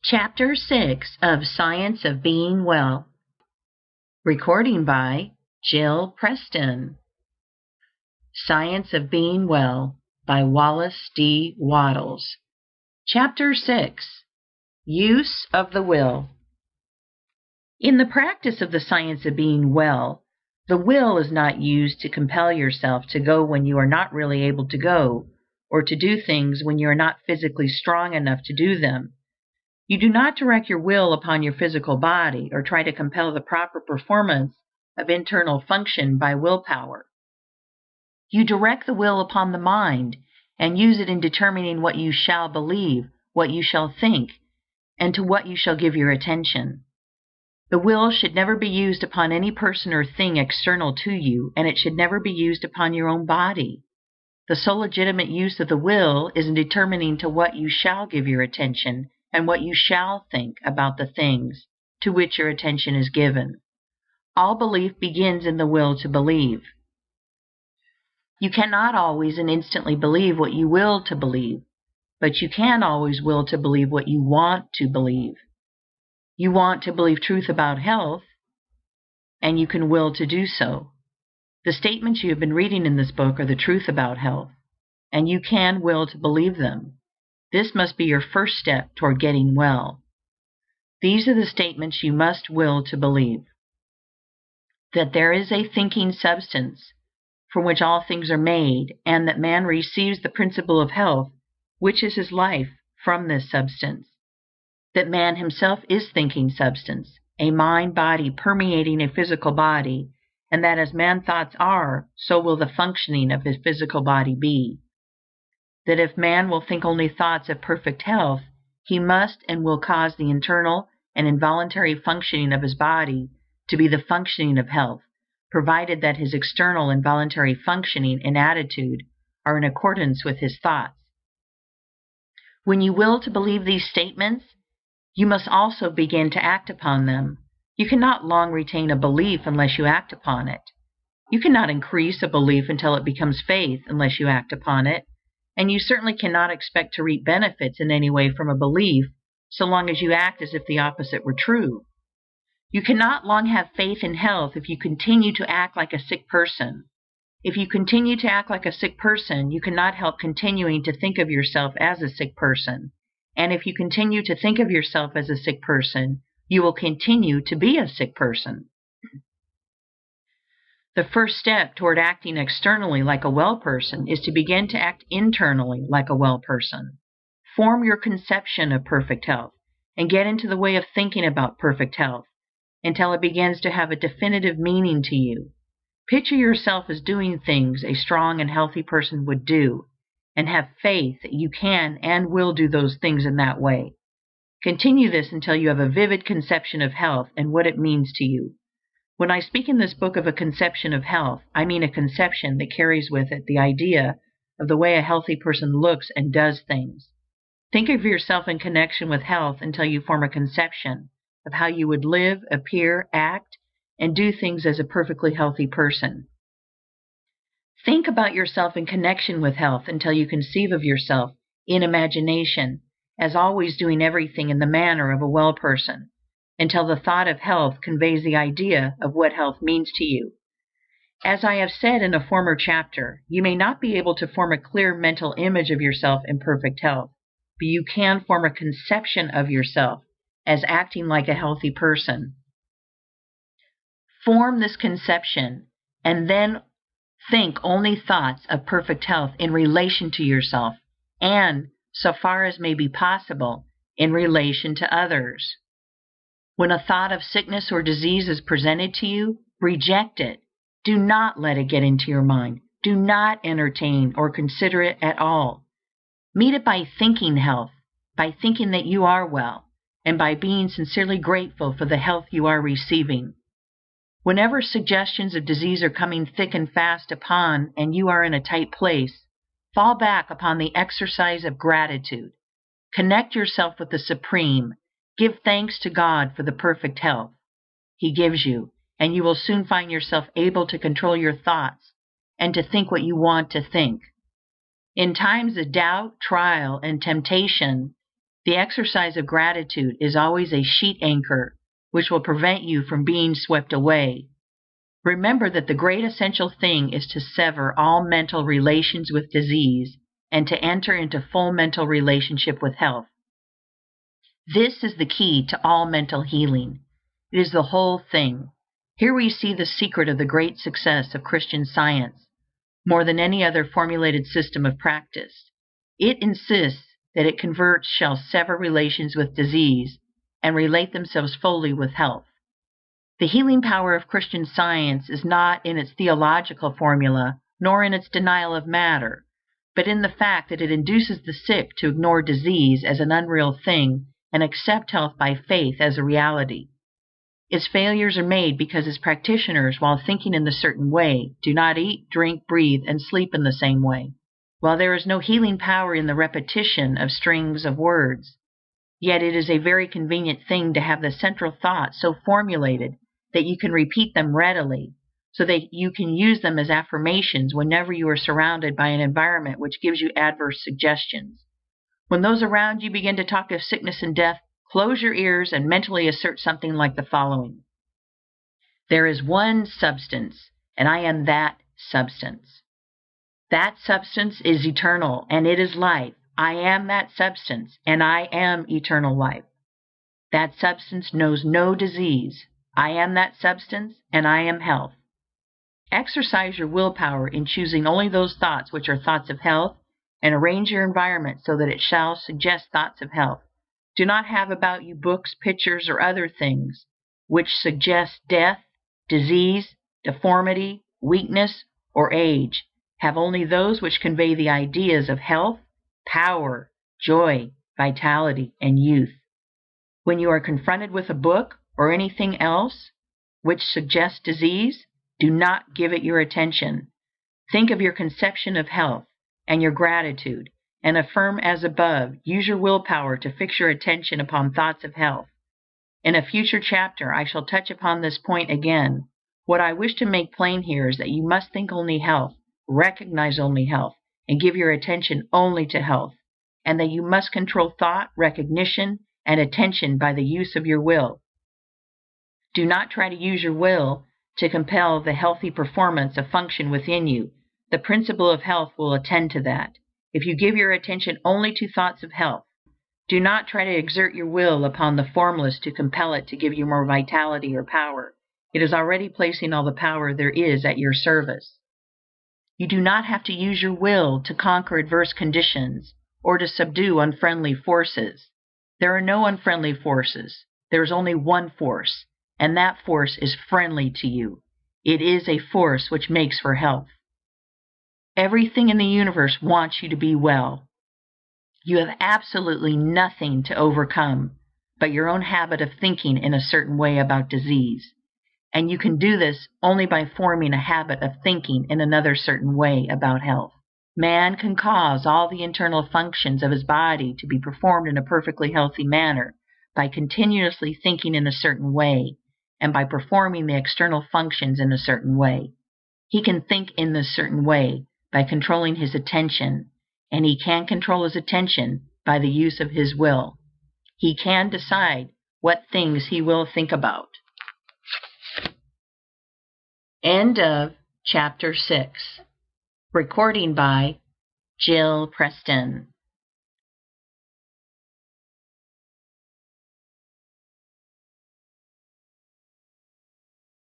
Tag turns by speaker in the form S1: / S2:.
S1: Chapter 6 of Science of Being Well. Recording by Jill Preston. Science of Being Well by Wallace D. Wattles. Chapter 6. Use of the Will. In the practice of the science of being well, the will is not used to compel yourself to go when you are not really able to go, or to do things when you are not physically strong enough to do them. You do not direct your will upon your physical body, or try to compel the proper performance of internal function by willpower. You direct the will upon the mind, and use it in determining what you shall believe, what you shall think, and to what you shall give your attention. The will should never be used upon any person or thing external to you, and it should never be used upon your own body. The sole legitimate use of the will is in determining to what you shall give your attention and what you shall think about the things to which your attention is given. All belief begins in the will to believe. You cannot always and instantly believe what you will to believe, but you can always will to believe what you want to believe. You want to believe truth about health, and you can will to do so. The statements you have been reading in this book are the truth about health, and you can will to believe them. This must be your first step toward getting well. These are the statements you must will to believe: that there is a thinking substance from which all things are made, and that man receives the principle of health, which is his life, from this substance; that man himself is thinking substance, a mind-body permeating a physical body, and that as man's thoughts are, so will the functioning of his physical body be; that if man will think only thoughts of perfect health, he must and will cause the internal and involuntary functioning of his body to be the functioning of health, provided that his external and voluntary functioning and attitude are in accordance with his thoughts. When you will to believe these statements, you must also begin to act upon them. You cannot long retain a belief unless you act upon it. You cannot increase a belief until it becomes faith unless you act upon it, and you certainly cannot expect to reap benefits in any way from a belief so long as you act as if the opposite were true. You cannot long have faith in health if you continue to act like a sick person. If you continue to act like a sick person, you cannot help continuing to think of yourself as a sick person. And if you continue to think of yourself as a sick person, you will continue to be a sick person. The first step toward acting externally like a well person is to begin to act internally like a well person. Form your conception of perfect health, and get into the way of thinking about perfect health until it begins to have a definitive meaning to you. Picture yourself as doing things a strong and healthy person would do, and have faith that you can and will do those things in that way. Continue this until you have a vivid conception of health and what it means to you. When I speak in this book of a conception of health, I mean a conception that carries with it the idea of the way a healthy person looks and does things. Think of yourself in connection with health until you form a conception of how you would live, appear, act, and do things as a perfectly healthy person. Think about yourself in connection with health until you conceive of yourself in imagination as always doing everything in the manner of a well person, until the thought of health conveys the idea of what health means to you. As I have said in a former chapter, you may not be able to form a clear mental image of yourself in perfect health, but you can form a conception of yourself as acting like a healthy person. Form this conception, and then think only thoughts of perfect health in relation to yourself, and, so far as may be possible, in relation to others. When a thought of sickness or disease is presented to you, reject it. Do not let it get into your mind. Do not entertain or consider it at all. Meet it by thinking health, by thinking that you are well, and by being sincerely grateful for the health you are receiving. Whenever suggestions of disease are coming thick and fast upon, and you are in a tight place, fall back upon the exercise of gratitude. Connect yourself with the Supreme. Give thanks to God for the perfect health He gives you, and you will soon find yourself able to control your thoughts and to think what you want to think. In times of doubt, trial, and temptation, The exercise of gratitude is always a sheet anchor which will prevent you from being swept away. Remember that the great essential thing is to sever all mental relations with disease and to enter into full mental relationship with health. This is the key to all mental healing. It is the whole thing. Here we see the secret of the great success of Christian Science, more than any other formulated system of practice. It insists that its converts shall sever relations with disease and relate themselves fully with health. The healing power of Christian Science is not in its theological formula, nor in its denial of matter, but in the fact that it induces the sick to ignore disease as an unreal thing and accept health by faith as a reality. Its failures are made because its practitioners, while thinking in a certain way, do not eat, drink, breathe, and sleep in the same way. While there is no healing power in the repetition of strings of words, yet it is a very convenient thing to have the central thoughts so formulated that you can repeat them readily, so that you can use them as affirmations whenever you are surrounded by an environment which gives you adverse suggestions. When those around you begin to talk of sickness and death, close your ears and mentally assert something like the following: There is one substance, and I am that substance. That substance is eternal, and it is life. I am that substance, and I am eternal life. That substance knows no disease. I am that substance, and I am health. Exercise your willpower in choosing only those thoughts which are thoughts of health, and arrange your environment so that it shall suggest thoughts of health. Do not have about you books, pictures, or other things which suggest death, disease, deformity, weakness, or age. Have only those which convey the ideas of health, power, joy, vitality, and youth. When you are confronted with a book or anything else which suggests disease, do not give it your attention. Think of your conception of health and your gratitude, and affirm as above. Use your willpower to fix your attention upon thoughts of health. In a future chapter I shall touch upon this point again. What I wish to make plain here is that you must think only health, recognize only health, and give your attention only to health, and that you must control thought, recognition, and attention by the use of your will. Do not try to use your will to compel the healthy performance of function within you. The principle of health will attend to that. If you give your attention only to thoughts of health, do not try to exert your will upon the formless to compel it to give you more vitality or power. It is already placing all the power there is at your service. You do not have to use your will to conquer adverse conditions or to subdue unfriendly forces. There are no unfriendly forces. There is only one force, and that force is friendly to you. It is a force which makes for health. Everything in the universe wants you to be well. You have absolutely nothing to overcome but your own habit of thinking in a certain way about disease, and you can do this only by forming a habit of thinking in another certain way about health. Man can cause all the internal functions of his body to be performed in a perfectly healthy manner by continuously thinking in a certain way and by performing the external functions in a certain way. He can think in this certain way by controlling his attention, and he can control his attention by the use of his will. He can decide what things he will think about. End of Chapter 6. Recording by Jill Preston.